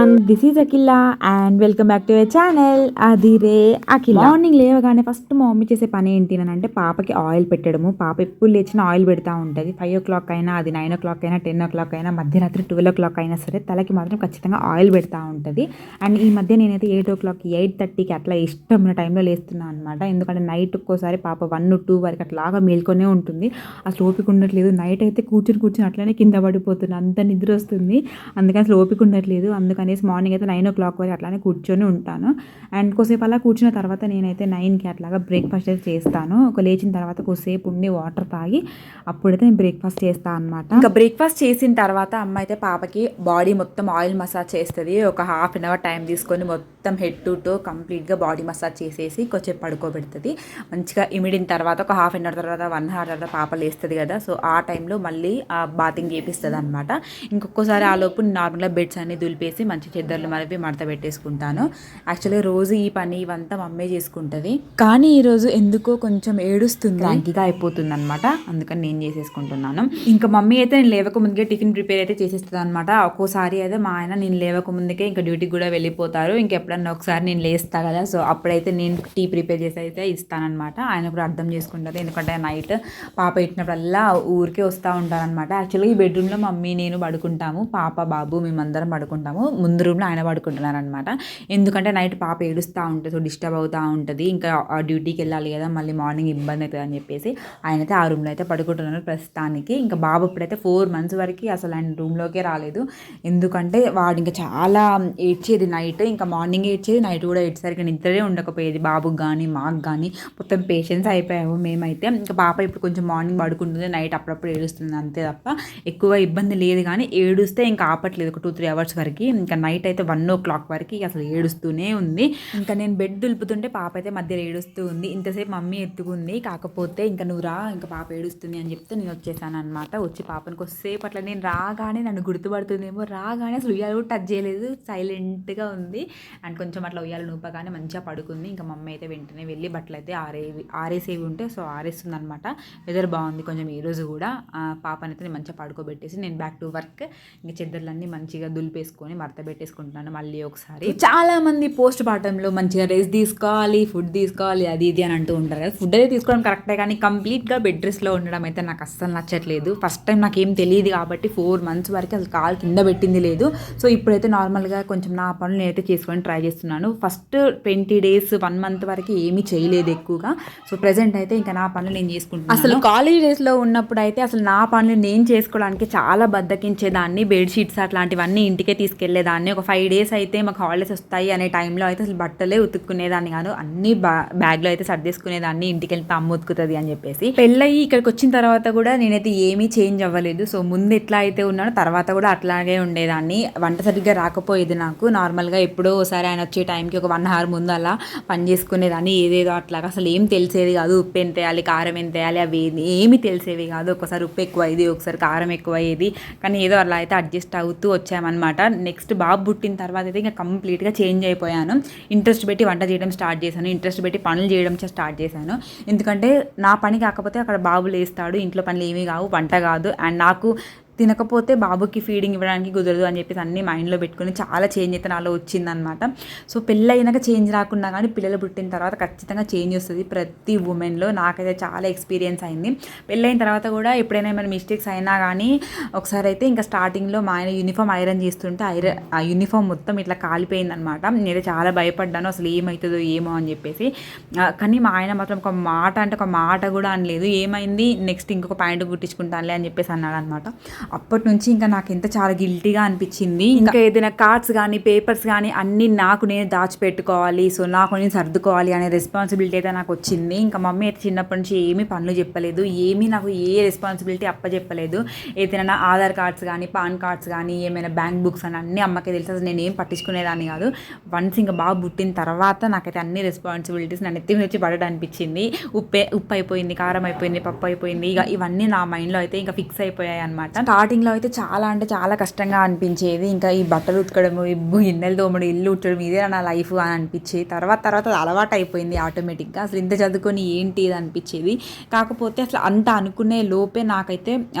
Everyone, this is Akhila and welcome back to our channel Adire Akhila. Morning లేవగానే first మా mummy చేసే పని ఏంటి అని అంటే పాపకి ఆయిల్ పెట్టడము. పాప ఎప్పుడు లేచినా ఆయిల్ పెడతా ఉంటుంది. 5 o'clock అయినా, అది 9 o'clock అయినా, 10 o'clock అయినా, మధ్యరాత్రి 12 o'clock అయినా సరే తలకి మాత్రం ఖచ్చితంగా ఆయిల్ పెడతా ఉంటుంది. అండ్ ఈ మధ్య నేనైతే 8 o'clock 8:30కి అట్లా ఇష్టం ఉన్న టైంలో లేస్తున్నాను అనమాట. ఎందుకంటే నైట్ ఒక్కోసారి పాప 1-2 వరకు అట్లాగా మేల్కొనే ఉంటుంది. అసలు ఓపిక ఉండట్లేదు. నైట్ అయితే కూర్చుని అట్లనే కింద పడిపోతుంది, అంత నిద్ర వస్తుంది. అందుకని అసలు ఓపిక ఉండట్లేదు. అందుకనేసి మార్నింగ్ అయితే 9 o'clock వరకు అట్లానే కూర్చొని ఉంటాను. అండ్ కొద్దిసేపు అలా కూర్చున్న తర్వాత నేనైతే 9కి అట్లాగా బ్రేక్ఫాస్ట్ అయితే చేస్తాను. లేచిన తర్వాత కొద్దిసేపు ఉండి వాటర్ తాగి అప్పుడైతే నేను బ్రేక్ఫాస్ట్ చేస్తాను అనమాట. ఇంకా బ్రేక్ఫాస్ట్ చేసిన తర్వాత అమ్మ అయితే పాపకి బాడీ మొత్తం ఆయిల్ మసాజ్ చేస్తుంది. ఒక 1/2 hour టైం తీసుకొని మొత్తం హెడ్ టు టో కంప్లీట్గా బాడీ మసాజ్ చేసేసి కొంచెం పడుకోబెడుతుంది. మంచిగా ఇమిడిన తర్వాత ఒక 1/2 hour తర్వాత 1 hour తర్వాత పాప లేస్తుంది కదా, సో ఆ టైంలో మళ్ళీ బాతింగ్ చేపిస్తుంది అనమాట. ఇంకొకసారి ఆ లోపు నార్మల్గా బెడ్స్ అన్ని దులిపేసి మంచి చెద్దర్లు మరిపి మడత పెట్టేసుకుంటాను. యాక్చువల్లీ రోజు ఈ పని ఇవంతా మమ్మీ చేసుకుంటుంది, కానీ ఈరోజు ఎందుకో కొంచెం ఏడుస్తుంది, క్రాంకీగా అయిపోతుంది అనమాట. అందుకని నేను చేసేసుకుంటున్నాను. ఇంకా మమ్మీ అయితే నేను లేవక ముందుకే టిఫిన్ ప్రిపేర్ అయితే చేసేస్తుంది అనమాట. ఒక్కోసారి అయితే మా ఆయన నేను లేవక ముందుకే ఇంకా డ్యూటీకి కూడా వెళ్ళిపోతారు. ఇంకెప్పుడన్నా ఒకసారి నేను లేస్తా కదా, సో అప్పుడైతే నేను టీ ప్రిపేర్ చేసి అయితే ఇస్తానమాట. ఆయన కూడా అర్థం చేసుకుంటారు, ఎందుకంటే నైట్ పాప ఇచ్చినప్పుడల్లా ఊరికే వస్తూ ఉంటారనమాట. యాక్చువల్గా ఈ బెడ్రూమ్లో మమ్మీ నేను పడుకుంటాము, పాప బాబు మేమందరం పడుకుంటాము. ముందు రూమ్లో ఆయన పడుకుంటున్నారు అనమాట. ఎందుకంటే నైట్ పాప ఏడుస్తూ ఉంటుంది, సో డిస్టర్బ్ అవుతూ ఉంటుంది. ఇంకా డ్యూటీకి వెళ్ళాలి కదా, మళ్ళీ మార్నింగ్ ఇబ్బంది అవుతుంది అని చెప్పేసి ఆయన అయితే ఆ రూమ్లో అయితే పడుకుంటున్నారు ప్రస్తుతానికి. ఇంకా బాబు ఇప్పుడైతే 4 months వరకు అసలు ఆయన రూమ్లోకే రాలేదు. ఎందుకంటే వాడు ఇంకా చాలా ఏడ్చేది నైట్, ఇంకా మార్నింగ్ ఏడ్చేది, నైట్ కూడా ఏడ్చేసరికి నిద్రే ఉండకపోయేది బాబుకి కానీ మాకు కానీ. మొత్తం పేషెన్స్ అయిపోయాము మేమైతే. ఇంకా పాప ఇప్పుడు కొంచెం మార్నింగ్ పడుకుంటుంది, నైట్ అప్పుడప్పుడు ఏడుస్తుంది అంతే తప్ప ఎక్కువ ఇబ్బంది లేదు. కానీ ఏడుస్తే ఇంకా ఆపట్లేదు ఒక 2-3 hours వరకు. ఇంకా నైట్ అయితే 1 o'clock వరకు అసలు ఏడుస్తూనే ఉంది. ఇంకా నేను బెడ్ దులుపుతుంటే పాప అయితే మధ్యలో ఏడుస్తూ ఉంది. ఇంతసేపు మమ్మీ ఎత్తుకుంది, కాకపోతే ఇంకా నువ్వు రా, ఇంకా పాప ఏడుస్తుంది అని చెప్తే నేను వచ్చేసాను అనమాట. వచ్చి పాపను కొద్దిసేపు అట్లా నేను రాగానే నన్ను గుర్తుపడుతుందేమో, రాగానే అసలు ఉయ్యాలు కూడా టచ్ చేయలేదు, సైలెంట్గా ఉంది. అండ్ కొంచెం అట్లా ఉయ్యాలు నూపగానే మంచిగా పడుకుంది. ఇంకా మమ్మీ అయితే వెంటనే వెళ్ళి బట్టలు అయితే ఆరేసేవి ఉంటే సో ఆరేస్తుంది అనమాట. వెదర్ బాగుంది కొంచెం ఈరోజు కూడా. పాపనైతే నేను మంచిగా పడుకోబెట్టేసి నేను బ్యాక్ టు వర్క్. ఇంకా చెద్దర్లన్నీ మంచిగా దులిపేసుకొని మడత పెట్టేసుకుంటున్నాను మళ్ళీ ఒకసారి. చాలా మంది పోస్ట్ పార్టంలో మంచిగా రెస్ట్ తీసుకోవాలి, ఫుడ్ తీసుకోవాలి, అది ఇది అని అంటూ ఉంటారు కదా. ఫుడ్ అయితే తీసుకోవడం కరెక్టే, కానీ కంప్లీట్గా బెడ్ రెస్ట్లో ఉండడం అయితే నాకు అస్సలు నచ్చట్లేదు. ఫస్ట్ టైం నాకేం తెలియదు కాబట్టి 4 months వరకు అసలు కాలు కింద పెట్టింది లేదు. సో ఇప్పుడైతే నార్మల్గా కొంచెం నా పనులు నేనైతే చేసుకొని ట్రై చేస్తున్నాను. ఫస్ట్ 20 days 1 month వరకు ఏమీ చేయలేదు ఎక్కువగా. సో ప్రెజెంట్ అయితే ఇంకా నా పనులు నేను చేసుకుంటున్నాను. అసలు కాలేజ్ డేస్లో ఉన్నప్పుడు అయితే అసలు నా పనులు నేను చేసుకోవడానికి చాలా బద్దకించేదాన్ని. బెడ్షీట్స్ అట్లాంటివన్నీ ఇంటికే తీసుకెళ్లేదాన్ని. ఒక 5 days అయితే మాకు హాలిడేస్ వస్తాయి అనే టైంలో అయితే అసలు బట్టలే ఉతుక్కునేదాన్ని కాదు, అన్ని బ్యాగ్లో అయితే సర్దేసుకునేదాన్ని. ఇంటికి వెళ్తే అమ్మ ఉతుకుతుంది అని చెప్పేసి. పెళ్ళయి ఇక్కడికి వచ్చిన తర్వాత కూడా నేనైతే ఏమీ చేంజ్ అవ్వలేదు. సో ముందు ఎట్లా అయితే ఉన్నానో తర్వాత కూడా అట్లాగే ఉండేదాన్ని. వంట సరిగ్గా రాకపోయేది నాకు. నార్మల్గా ఎప్పుడో ఒకసారి ఆయన వచ్చే టైంకి ఒక 1 hour ముందు అలా పని చేసుకునేదాన్ని. ఏదేదో అట్లాగా అసలు ఏం తెలిసేది కాదు. ఉప్పు ఎంత వేయాలి, కారం ఎంత వేయాలి, అవి ఏమి తెలిసేవి కాదు. ఒకసారి ఉప్పు ఎక్కువ అయ్యేది, ఒకసారి కారం ఎక్కువ అయ్యేది. కానీ ఏదో అలా అయితే అడ్జస్ట్ అవుతూ వచ్చామన్నమాట. నెక్స్ట్ బాబు పుట్టిన తర్వాత అయితే ఇంకా కంప్లీట్గా చేంజ్ అయిపోయాను. ఇంట్రెస్ట్ పెట్టి వంట చేయడం స్టార్ట్ చేశాను, ఇంట్రెస్ట్ పెట్టి పనులు చేయడం స్టార్ట్ చేశాను. ఎందుకంటే నా పని కాకపోతే అక్కడ బాబు లేస్తాడు, ఇంట్లో పనులు ఏమీ కావు, వంట కాదు. అండ్ నాకు తినకపోతే బాబుకి ఫీడింగ్ ఇవ్వడానికి కుదరదు అని చెప్పేసి అన్నీ మైండ్లో పెట్టుకుని చాలా చేంజ్ అయితే నాలో వచ్చిందనమాట. సో పెళ్ళి అయినాక చేంజ్ రాకుండా కానీ పిల్లలు పుట్టిన తర్వాత ఖచ్చితంగా చేంజ్ వస్తుంది ప్రతి ఉమెన్లో. నాకైతే చాలా ఎక్స్పీరియన్స్ అయింది. పెళ్ళైన తర్వాత కూడా ఎప్పుడైనా ఏమైనా మిస్టేక్స్ అయినా కానీ ఒకసారి అయితే ఇంకా స్టార్టింగ్లో మా ఆయన యూనిఫామ్ ఐరన్ చేస్తుంటే ఆ యూనిఫామ్ మొత్తం ఇట్లా కాలిపోయిందనమాట. నేనైతే చాలా భయపడ్డాను, అసలు ఏమవుతుందో ఏమో అని చెప్పేసి. కానీ మా ఆయన మాత్రం ఒక మాట కూడా అనలేదు. ఏమైంది, నెక్స్ట్ ఇంకొక ప్యాంటు కుట్టించుకుంటానులే అని చెప్పేసి అన్నాడు అనమాట. అప్పటి నుంచి ఇంకా నాకు ఎంత చాలా గిల్టీగా అనిపించింది. ఇంకా ఏదైనా కార్డ్స్ కానీ పేపర్స్ కానీ అన్నీ నాకు నేను దాచిపెట్టుకోవాలి, సో నాకు నేను సర్దుకోవాలి అనే రెస్పాన్సిబిలిటీ అయితే నాకు వచ్చింది. ఇంకా మమ్మీ అయితే చిన్నప్పటి నుంచి ఏమీ పనులు చెప్పలేదు, ఏమీ నాకు ఏ రెస్పాన్సిబిలిటీ అప్పచెప్పలేదు. ఏదైనా ఆధార్ కార్డ్స్ కానీ పాన్ కార్డ్స్ కానీ ఏమైనా బ్యాంక్ బుక్స్ అని అన్నీ అమ్మకే తెలుసు. అసలు నేను ఏం పట్టించుకునేదాన్ని కాదు. వన్స్ ఇంకా బాగా పుట్టిన తర్వాత నాకైతే అన్ని రెస్పాన్సిబిలిటీస్ నన్ను ఎత్తి వచ్చి పడడం అనిపించింది. ఉప్పు అయిపోయింది, కారం అయిపోయింది, పప్పు అయిపోయింది, ఇక ఇవన్నీ నా మైండ్లో అయితే ఇంకా ఫిక్స్ అయిపోయాయి అనమాట. స్టార్టింగ్లో అయితే చాలా అంటే చాలా కష్టంగా అనిపించేది. ఇంకా ఈ బట్టలు ఉతకడము, ఈ గిన్నెలు తోమడం, ఇల్లు ఉట్టడం ఇదే నా లైఫ్ అని అనిపించేది. తర్వాత అది అలవాటు అయిపోయింది ఆటోమేటిక్గా. అసలు ఇంత చదువుకొని ఏంటి ఇది అనిపించేది. కాకపోతే అసలు అంత అనుకునే లోపే నాకైతే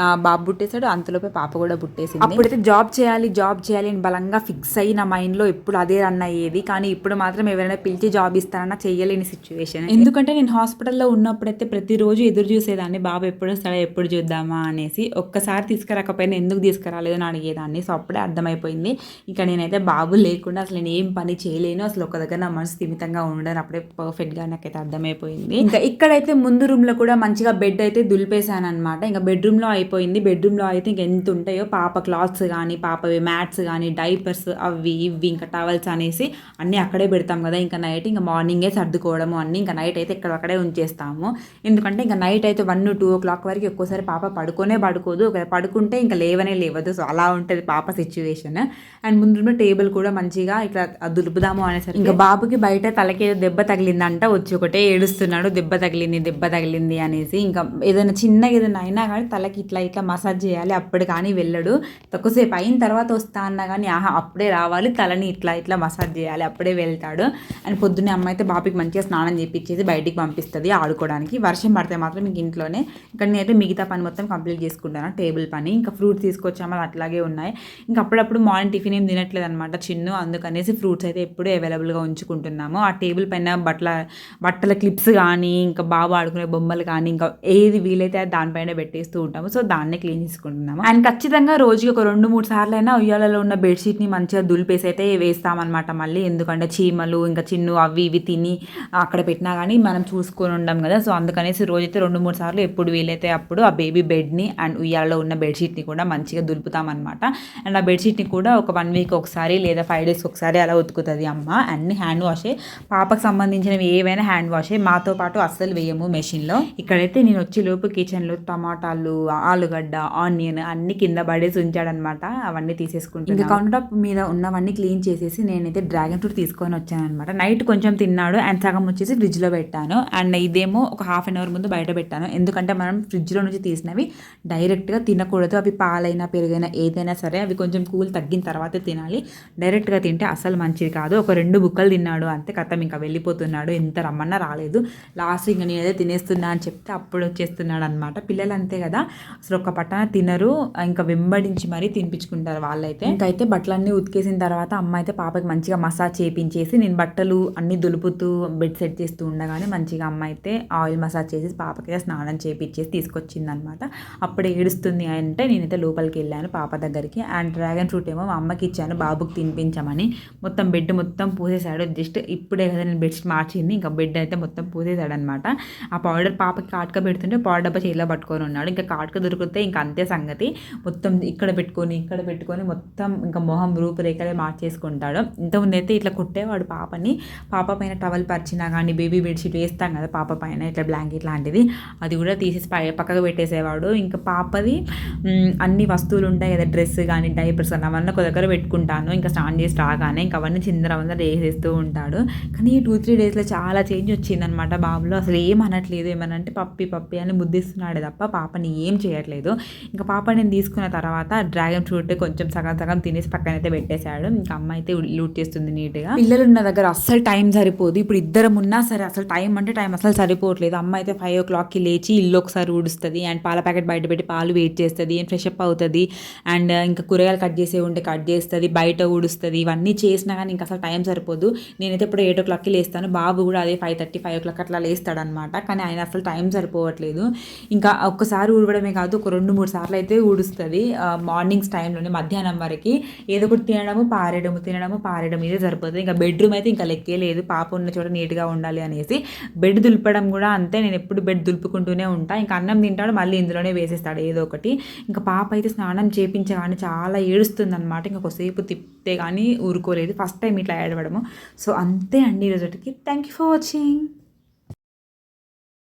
బాబు పుట్టేశాడు. అంతలోపే పాప కూడా పుట్టేసింది. అప్పుడైతే జాబ్ చేయాలి అని బలంగా ఫిక్స్ అయ్యి నా మైండ్లో ఎప్పుడు అదే రన్ అయ్యేది. కానీ ఇప్పుడు మాత్రం ఎవరైనా పిలిచి జాబ్ ఇస్తారన్నా చేయలేని సిచ్యువేషన్. ఎందుకంటే నేను హాస్పిటల్లో ఉన్నప్పుడైతే ప్రతిరోజు ఎదురు చూసేదాన్ని, బాబు ఎప్పుడు వస్తాడా ఎప్పుడు చూద్దామా అనేసి. ఒక్కసారి తీసుకురాకపోయినా ఎందుకు తీసుకురాలేదని అడిగేదాన్ని. సో అప్పుడే అర్థమైపోయింది ఇక నేనైతే బాబు లేకుండా అసలు నేను ఏం పని చేయలేను, అసలు ఒక దగ్గర నా మనసు స్థిమితంగా ఉండను. అప్పుడే పర్ఫెక్ట్గా నాకైతే అర్థమైపోయింది. ఇంకా ఇక్కడైతే ముందు రూమ్లో కూడా మంచిగా బెడ్ అయితే దులిపేశాను అనమాట. ఇంకా బెడ్రూమ్లో అయిపోయింది. బెడ్రూమ్లో అయితే ఇంక ఎంత ఉంటాయో పాప క్లాత్స్ కానీ, పాపవి మ్యాట్స్ కానీ, డైపర్స్ అవి ఇవి ఇంకా టవల్స్ అనేసి అన్నీ అక్కడే పెడతాం కదా. ఇంకా నైట్ ఇంకా మార్నింగే సర్దుకోవడము అన్నీ. ఇంకా నైట్ అయితే అక్కడే ఉంచేస్తాము. ఎందుకంటే ఇంకా నైట్ అయితే 1-2 o'clock వరకు ఒక్కోసారి పాప పడుకోదు. ఒకవేళ పడుకుంటే ఇంకా లేవదు. సో అలా ఉంటుంది పాప సిచ్యువేషన్. అండ్ ముందు టేబుల్ కూడా మంచిగా ఇట్లా దులుపుదాము అనేసరికి ఇంకా బాబుకి బయట తలకి ఏదో దెబ్బ తగిలిందంట. వచ్చి ఒకటే ఏడుస్తున్నాడు, దెబ్బ తగిలింది అనేసి. ఇంకా ఏదైనా చిన్నగా ఏదైనా అయినా కానీ తలకి ఇట్లా మసాజ్ చేయాలి, అప్పుడు కానీ వెళ్ళడు. తక్కువసేపు అయిన తర్వాత వస్తా అన్నా కానీ అప్పుడే రావాలి, తలని ఇట్లా మసాజ్ చేయాలి, అప్పుడే వెళ్తాడు. అండ్ పొద్దున్నే అమ్మ అయితే బాబుకి మంచిగా స్నానం చేపించేసి బయటికి పంపిస్తుంది ఆడుకోవడానికి. వర్షం పడితే మాత్రం ఇంక ఇంట్లోనే ఇక్కడ నేనైతే మిగతా పని మొత్తం కంప్లీట్ చేసుకుంటాను, టేబుల్ పని. ఇంకా ఫ్రూట్స్ తీసుకొచ్చాము, అట్లాగే ఉన్నాయి. ఇంకా అప్పుడప్పుడు మార్నింగ్ టిఫిన్ ఏం తినట్లేదు అనమాట చిన్ను, అందుకనేసి ఫ్రూట్స్ అయితే ఎప్పుడూ అవైలబుల్గా ఉంచుకుంటున్నాము. ఆ టేబుల్ పైన బట్టల క్లిప్స్ కానీ, ఇంకా బాబు ఆడుకునే బొమ్మలు కానీ, ఇంకా ఏది వీలైతే దానిపైన పెట్టేస్తూ ఉంటాము. సో దాన్నే క్లీన్ చేసుకుంటున్నాము. అండ్ ఖచ్చితంగా రోజుకి ఒక 2-3 సార్లు అయినా ఉయ్యాలలో ఉన్న బెడ్షీట్ని మంచిగా దులిపేసి అయితే వేస్తామన్నమాట మళ్ళీ. ఎందుకంటే చీమలు ఇంకా చిన్ను అవి ఇవి తిని అక్కడ పెట్టినా కానీ మనం చూసుకొని ఉండం కదా. సో అందుకనేసి రోజైతే 2-3 సార్లు ఎప్పుడు వీలైతే అప్పుడు ఆ బేబీ బెడ్ని అండ్ ఉయ్యాలలో ఉన్న బెడ్షీట్ని కూడా మంచిగా దులుపుతామన్నమాట. అండ్ ఆ బెడ్షీట్ని కూడా ఒక 1 week ఒకసారి లేదా 5 days ఒకసారి అలా ఉతుకుతుంది అమ్మ. అన్ని హ్యాండ్ వాషే, పాపకు సంబంధించినవి ఏవైనా హ్యాండ్ వాషే, మాతో పాటు అస్సలు వేయము మెషిన్లో. ఇక్కడైతే నేను వచ్చే లోపు కిచెన్లో టమాటాలు, ఆలుగడ్డ, ఆనియన్ అన్ని కింద పడేసి ఉంచాడనమాట. అవన్నీ తీసేసుకుంటాను. ఇంకా కౌంటర్ టాప్ మీద ఉన్నవన్నీ క్లీన్ చేసేసి నేనైతే డ్రాగన్ ఫ్రూట్ తీసుకొని వచ్చాను అనమాట. నైట్ కొంచెం తిన్నాడు అండ్ సగం వచ్చేసి ఫ్రిడ్జ్లో పెట్టాను. అండ్ ఇదేమో ఒక 1/2 hour ముందు బయట పెట్టాను. ఎందుకంటే మనం ఫ్రిడ్జ్లో నుంచి తీసినవి డైరెక్ట్గా తినకూడదు. అవి పాలైనా పెరుగైనా ఏదైనా సరే అవి కొంచెం కూల్ తగ్గిన తర్వాతే తినాలి. డైరెక్ట్గా తింటే అసలు మంచిది కాదు. ఒక 2 బుక్కలు తిన్నాడు అంతే, కథం ఇంకా వెళ్ళిపోతున్నాడు. ఎంత రమ్మన్నా రాలేదు. లాస్ట్ ఇంకా నేనైతే తినేస్తున్నా అని చెప్తే అప్పుడు వచ్చేస్తున్నాడు అనమాట. పిల్లలు అంతే కదా, అసలు ఒక పట్టణ తినరు, ఇంకా వెంబడించి మరీ తినిపించుకుంటారు వాళ్ళైతే. ఇంకైతే బట్టలన్నీ ఉతికేసిన తర్వాత అమ్మ అయితే పాపకి మంచిగా మసాజ్ చేయించేసి, నేను బట్టలు అన్నీ దులుపుతూ బెడ్ సెట్ చేస్తూ ఉండగానే మంచిగా అమ్మ అయితే ఆయిల్ మసాజ్ చేసి పాపకి స్నానం చేయించేసి తీసుకొచ్చింది అనమాట. అప్పుడే ఏడుస్తుంది అంటే నేనైతే లోపలికి వెళ్ళాను పాప దగ్గరికి. అండ్ డ్రాగన్ ఫ్రూట్ ఏమో మా అమ్మకి ఇచ్చాను బాబుకి తినిపించామని. మొత్తం బెడ్ మొత్తం పూసేశాడు. జస్ట్ ఇప్పుడే కదా నేను బెడ్షీట్ మార్చింది, ఇంకా బెడ్ అయితే మొత్తం పూసేశాడు అనమాట. ఆ పౌడర్ పాపకి కాటుక పెడుతుంటే పౌడర్ డబ్బా చేతిలో పట్టుకొని ఉన్నాడు. ఇంకా కాటుక దొరికితే ఇంకా అంతే సంగతి. మొత్తం ఇక్కడ పెట్టుకొని మొత్తం ఇంకా మొహం రూపురేఖలే మార్చేసుకుంటాడు. ఇంతకుముందు అయితే ఇట్లా కొట్టేవాడు పాపని. పాప పైన టవల్ పరిచినా కానీ, బేబీ బెడ్షీట్ వేస్తాం కదా పాప పైన ఇట్లా బ్లాంకెట్ లాంటిది, అది కూడా తీసేసి పక్కకు పెట్టేసేవాడు. ఇంకా పాపది అన్ని వస్తువులు ఉంటాయి కదా, డ్రెస్ కానీ డైపర్స్ కానీ అవన్నీ ఒక దగ్గర పెట్టుకుంటాను. ఇంకా స్నానం చేసి రాగానే ఇంకా అవన్నీ చిందరవందర వేసేస్తూ ఉంటాడు. కానీ 2-3 daysలో చాలా చేంజ్ వచ్చిందనమాట బాబులో. అసలు ఏం అనట్లేదు, ఏమనంటే పప్పి అని ముద్దిస్తున్నాడు తప్ప పాపని ఏం చేయట్లేదు. ఇంకా పాప నేను తీసుకున్న తర్వాత డ్రాగన్ ఫ్రూట్ కొంచెం సగం తినేసి పక్కనైతే పెట్టేశాడు. ఇంకా అమ్మ అయితే లూట్ చేస్తుంది నీట్గా. పిల్లలు ఉన్న దగ్గర అస్సలు టైం సరిపోదు. ఇప్పుడు ఇద్దరం ఉన్నా సరే అసలు టైం అసలు సరిపోవట్లేదు. అమ్మ అయితే 5 o'clockకి లేచి ఇల్లు ఒకసారి ఊడుస్తుంది, అండ్ పాల ప్యాకెట్ బయట పెట్టి పాలు వెయిట్ చేస్తుంది, అండ్ ఫ్రెష్ అప్ అవుతుంది, అండ్ ఇంకా కూరగాయలు కట్ చేసే ఉంటే కట్ చేస్తుంది, బయట ఊడుస్తుంది. ఇవన్నీ చేసినా కానీ ఇంకా అసలు టైం సరిపోదు. నేనైతే ఇప్పుడు 8 o'clockకి లేస్తాను, బాబు కూడా అదే 5:30-5 o'clock అట్లా లేస్తాడనమాట. కానీ ఆయన అసలు టైం సరిపోవట్లేదు. ఇంకా ఒక్కసారి ఊడవడమే కాదు, ఒక 2-3 సార్లు అయితే ఊడుస్తుంది మార్నింగ్స్ టైంలోనే. మధ్యాహ్నం వరకు ఏదో ఒకటి తినడము పారేయడం ఇదే సరిపోతుంది. ఇంకా బెడ్రూమ్ అయితే ఇంకా లెక్కే లేదు, పాప ఉన్న చోట నీట్గా ఉండాలి అనేసి. బెడ్ దులపడం కూడా అంతే, నేను ఎప్పుడు బెడ్ దులుపుకుంటూనే ఉంటాను. ఇంకా అన్నం తింటాడు మళ్ళీ ఇందులోనే వేసేస్తాడు ఏదో ఒకటి. ఇంకా పాప అయితే స్నానం చేయించగానే చాలా ఏడుస్తుంది అనమాట. ఇంకా కొద్దిసేపు తిప్పితే కానీ ఊరుకోలేదు, ఫస్ట్ టైం ఇట్లా ఏడవడము. సో అంతే అండి ఈరోజుకి. Thank you for watching.